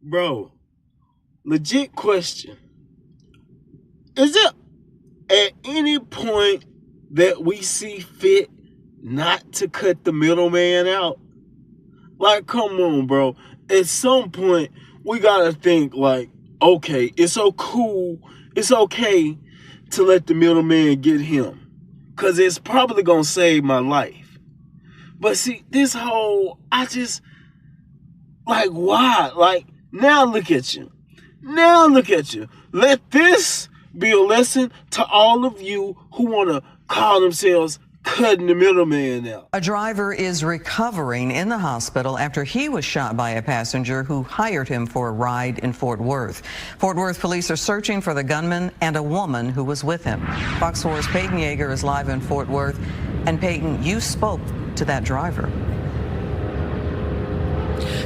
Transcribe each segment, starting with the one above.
Bro, legit question. Is it at any point that we see fit not to cut the middleman out? Like, come on, bro. At some point, we gotta think like, okay, it's so cool. It's okay to let the middleman get him. Cause it's probably gonna save my life. But see, this whole, I just, like, why? Like, now look at you. Now look at you. Let this be a lesson to all of you who want to call themselves cutting the middleman out. A driver is recovering in the hospital after he was shot by a passenger who hired him for a ride in Fort Worth. Fort Worth police are searching for the gunman and a woman who was with him. Fox 4's Peyton Yeager is live in Fort Worth. And Peyton, you spoke to that driver.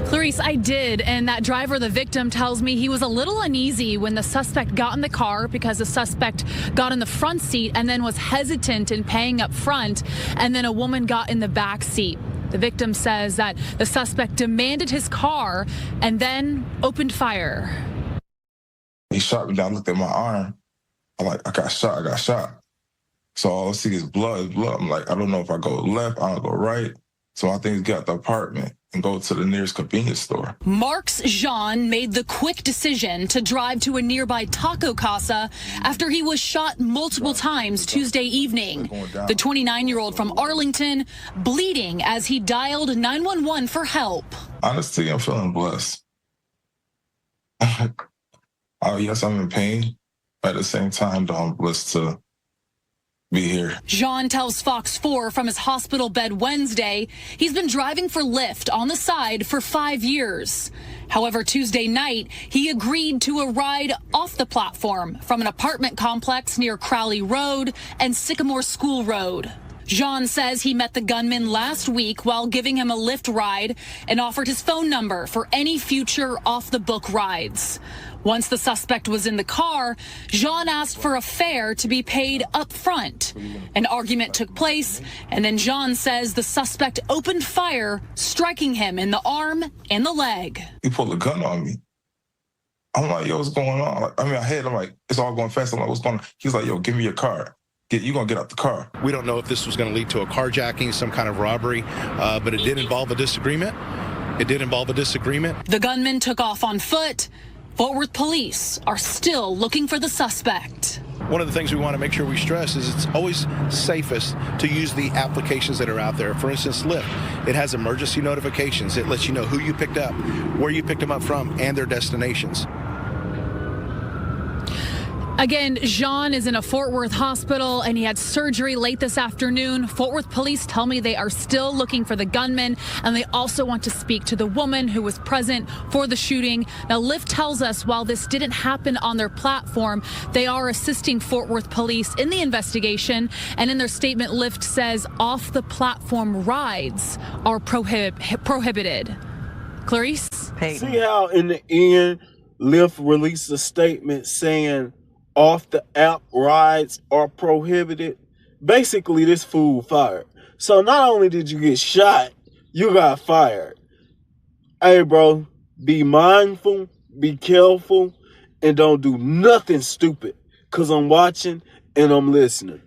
Clarice, I did, and that driver, the victim, tells me he was a little uneasy when the suspect got in the car because the suspect got in the front seat and then was hesitant in paying up front, and then a woman got in the back seat. The victim says that the suspect demanded his car and then opened fire. He shot me down, looked at my arm. I'm like, I got shot. So all I see is blood. I'm like, I don't know if I go left, I don't go right. So I think he got the apartment and go to the nearest convenience store. Marks Jean made the quick decision to drive to a nearby taco casa after he was shot multiple times Tuesday evening. The 29-year-old from Arlington bleeding as he dialed 911 for help. Honestly, I'm feeling blessed. Yes, I'm in pain. But at the same time, though, I'm blessed to be here. Jean tells Fox 4 from his hospital bed Wednesday he's been driving for Lyft on the side for 5 years. However, Tuesday night, he agreed to a ride off the platform from an apartment complex near Crowley Road and Sycamore School Road. Jean says he met the gunman last week while giving him a Lyft ride and offered his phone number for any future off-the-book rides. Once the suspect was in the car, Jean asked for a fare to be paid up front. An argument took place, and then Jean says the suspect opened fire, striking him in the arm and the leg. He pulled a gun on me. I'm like, yo, what's going on? I'm like, it's all going fast. I'm like, what's going on? He's like, yo, give me your car. You're going to get out the car. We don't know if this was going to lead to a carjacking, some kind of robbery, but it did involve a disagreement. The gunman took off on foot. Fort Worth police are still looking for the suspect. One of the things we want to make sure we stress is it's always safest to use the applications that are out there. For instance, Lyft, it has emergency notifications. It lets you know who you picked up, where you picked them up from, and their destinations. Again, Jean is in a Fort Worth hospital and he had surgery late this afternoon. Fort Worth police tell me they are still looking for the gunman, and they also want to speak to the woman who was present for the shooting. Now, Lyft tells us while this didn't happen on their platform, they are assisting Fort Worth police in the investigation. And in their statement, Lyft says off the platform rides are prohibited. Clarice? See how in the end, Lyft released a statement saying off the app rides are prohibited? Basically, this fool fired. So not only did you get shot, you got fired. Hey, bro, be mindful, be careful, and don't do nothing stupid, because I'm watching and I'm listening.